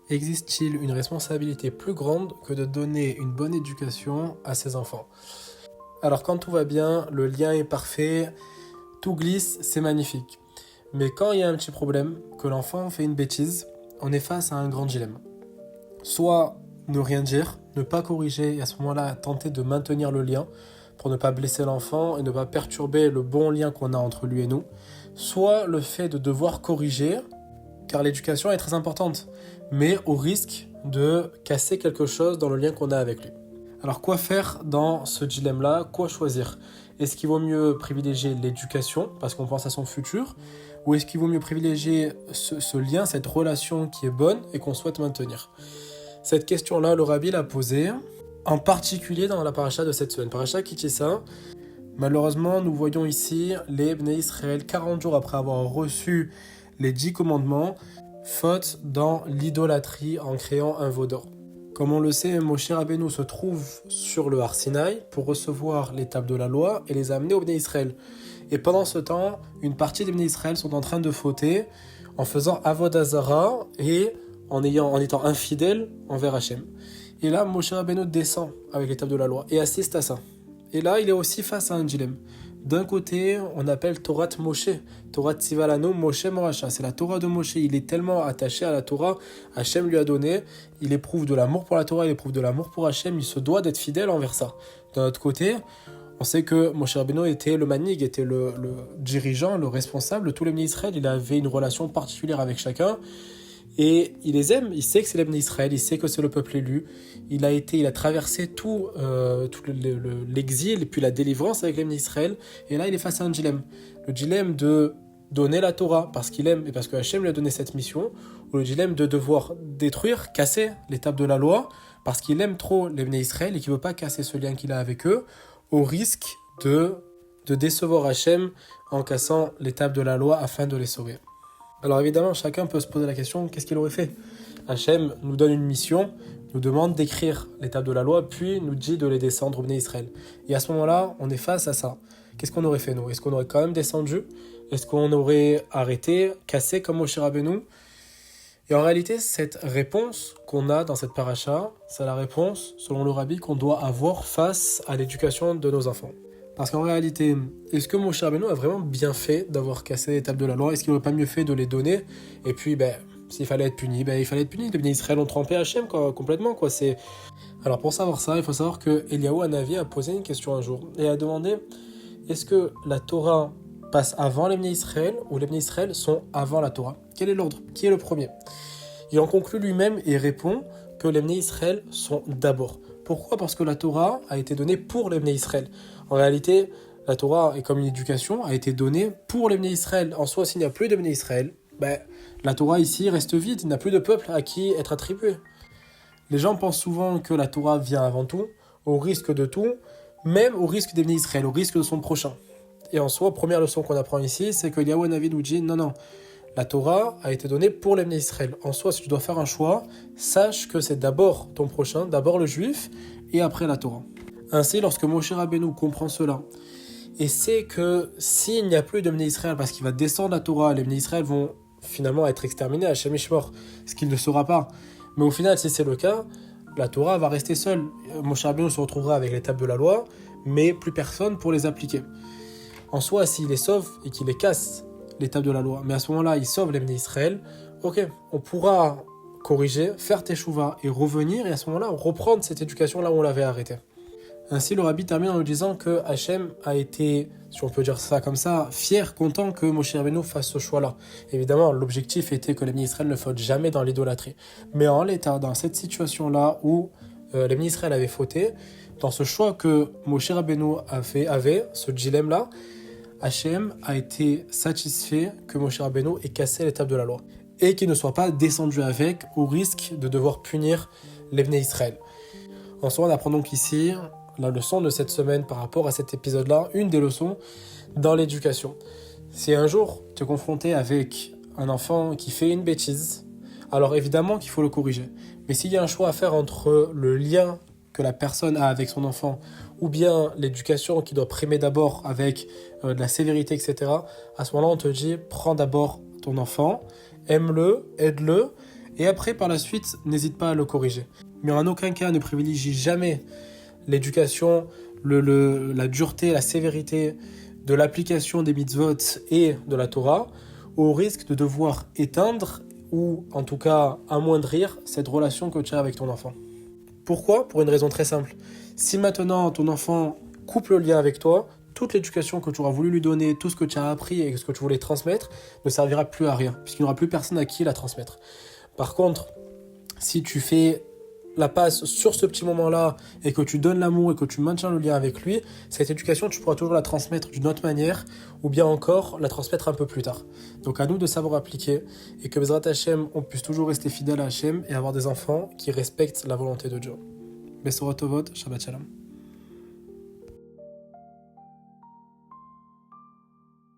Existe-t-il une responsabilité plus grande que de donner une bonne éducation à ses enfants? Alors quand tout va bien, le lien est parfait, tout glisse, c'est magnifique. Mais quand il y a un petit problème, que l'enfant fait une bêtise, on est face à un grand dilemme. Soit ne rien dire, ne pas corriger et à ce moment-là tenter de maintenir le lien pour ne pas blesser l'enfant et ne pas perturber le bon lien qu'on a entre lui et nous. Soit le fait de devoir corriger, car l'éducation est très importante, mais au risque de casser quelque chose dans le lien qu'on a avec lui. Alors quoi faire dans ce dilemme-là? Quoi choisir? Est-ce qu'il vaut mieux privilégier l'éducation parce qu'on pense à son futur? Ou est-ce qu'il vaut mieux privilégier ce lien, cette relation qui est bonne et qu'on souhaite maintenir? Cette question-là, le Rabbi l'a posée, en particulier dans la paracha de cette semaine. Paracha Kitissa. Malheureusement, nous voyons ici les Bnei Israël 40 jours après avoir reçu les 10 commandements, faute dans l'idolâtrie en créant un veau d'or. Comme on le sait, Moshe Rabbeinu se trouve sur le Har Sinaï pour recevoir les tables de la loi et les amener aux Bnei Israël. Et pendant ce temps, une partie des Bnei Israël sont en train de fauter en faisant Avodah Zara et en étant infidèles envers Hachem. Et là, Moshe Rabbeinu descend avec les tables de la loi et assiste à ça. Et là, il est aussi face à un dilemme. D'un côté, on appelle Torah Moshe, Torah Tzivalano Moshe Moracha. C'est la Torah de Moshe. Il est tellement attaché à la Torah, Hachem lui a donné. Il éprouve de l'amour pour la Torah, il éprouve de l'amour pour Hachem. Il se doit d'être fidèle envers ça. D'un autre côté, on sait que Moshe Rabbeinu était le manig, était le dirigeant, le responsable de tous les Bnei Israël. Il avait une relation particulière avec chacun. Et il les aime, il sait que c'est les Bnei Israël, il sait que c'est le peuple élu. Il a traversé tout l'exil et puis la délivrance avec les Bnei Israël. Et là, il est face à un dilemme. Le dilemme de donner la Torah parce qu'il aime et parce que Hachem lui a donné cette mission, ou le dilemme de devoir détruire, casser l'étape de la loi parce qu'il aime trop les Bnei Israël et qu'il ne veut pas casser ce lien qu'il a avec eux, au risque de décevoir Hachem en cassant l'étape de la loi afin de les sauver. Alors évidemment, chacun peut se poser la question, qu'est-ce qu'il aurait fait? Hachem nous donne une mission, nous demande d'écrire l'étape de la loi, puis nous dit de les descendre au Bnei Israël. Et à ce moment-là, on est face à ça. Qu'est-ce qu'on aurait fait nous? Est-ce qu'on aurait quand même descendu? Est-ce qu'on aurait arrêté, cassé comme Moshe Rabbeinu? Et en réalité, cette réponse qu'on a dans cette paracha, c'est la réponse, selon le Rabbi, qu'on doit avoir face à l'éducation de nos enfants. Parce qu'en réalité, est-ce que Moshe Rabbeinu a vraiment bien fait d'avoir cassé les tables de la loi? Est-ce qu'il n'aurait pas mieux fait de les donner? Et puis, s'il fallait être puni, il fallait être puni. Les Bnei Israël ont trempé Hachem complètement. Alors pour savoir ça, il faut savoir que Eliyahu Hanavi a posé une question un jour et a demandé, est-ce que la Torah passe avant les Bnei Israël ou les Bnei Israël sont avant la Torah? Quel est l'ordre? Qui est le premier? Il en conclut lui-même et répond que les Bnei Israël sont d'abord. Pourquoi? Parce que la Torah a été donnée pour les Bnei Israël. En réalité, la Torah, est comme une éducation, a été donnée pour les Bnei Israël. En soi, s'il n'y a plus de Bnei Israël, la Torah ici reste vide, il n'y a plus de peuple à qui être attribué. Les gens pensent souvent que la Torah vient avant tout, au risque de tout, même au risque des Bnei Israël, au risque de son prochain. Et en soi, première leçon qu'on apprend ici, c'est que Eliyahu Hanavi nous dit non, la Torah a été donnée pour les Bnei Israël. En soi, si tu dois faire un choix, sache que c'est d'abord ton prochain, d'abord le juif, et après la Torah. Ainsi, lorsque Moshe Rabbeinu comprend cela, et sait que s'il n'y a plus de Bnei Israël, parce qu'il va descendre la Torah, les Bnei Israël vont finalement être exterminés à Hashem Yishmor, ce qu'il ne saura pas. Mais au final, si c'est le cas, la Torah va rester seule. Moshe Rabbeinu se retrouvera avec les tables de la loi, mais plus personne pour les appliquer. En soi, s'il les sauve et qu'il les casse, les tables de la loi, mais à ce moment-là, il sauve les Bnei Israël, ok, on pourra corriger, faire teshuva et revenir, et à ce moment-là, reprendre cette éducation là où on l'avait arrêtée. Ainsi, le Rabbi termine en nous disant que Hachem a été, si on peut dire ça comme ça, fier, content que Moshe Rabbeinu fasse ce choix-là. Évidemment, l'objectif était que les Bnei Israël ne fautent jamais dans l'idolâtrie. Mais en l'état, dans cette situation-là où les Bnei Israël avaient fauté, dans ce choix que Moshe Rabbeinu avait, ce dilemme-là, Hachem a été satisfait que Moshe Rabbeinu ait cassé l'étape de la loi et qu'il ne soit pas descendu avec au risque de devoir punir les Bnei Israël. En soi, on apprend donc ici la leçon de cette semaine par rapport à cet épisode-là, une des leçons dans l'éducation. Si un jour tu es confronté avec un enfant qui fait une bêtise, alors évidemment qu'il faut le corriger. Mais s'il y a un choix à faire entre le lien que la personne a avec son enfant ou bien l'éducation qui doit primer d'abord avec de la sévérité, etc., à ce moment-là, on te dit, prends d'abord ton enfant, aime-le, aide-le, Et après, par la suite, n'hésite pas à le corriger. Mais en aucun cas, ne privilégie jamais l'éducation, la dureté, la sévérité de l'application des mitzvot et de la Torah, au risque de devoir éteindre ou en tout cas amoindrir cette relation que tu as avec ton enfant. Pourquoi ? Pour une raison très simple. Si maintenant ton enfant coupe le lien avec toi, toute l'éducation que tu auras voulu lui donner, tout ce que tu as appris et ce que tu voulais transmettre ne servira plus à rien, puisqu'il n'y aura plus personne à qui la transmettre. Par contre, si tu fais la passe sur ce petit moment-là et que tu donnes l'amour et que tu maintiens le lien avec lui, cette éducation, tu pourras toujours la transmettre d'une autre manière ou bien encore la transmettre un peu plus tard. Donc à nous de savoir appliquer et que Bezrat Hashem, on puisse toujours rester fidèle à Hashem et avoir des enfants qui respectent la volonté de Dieu. Besorot Tovot, Shabbat Shalom.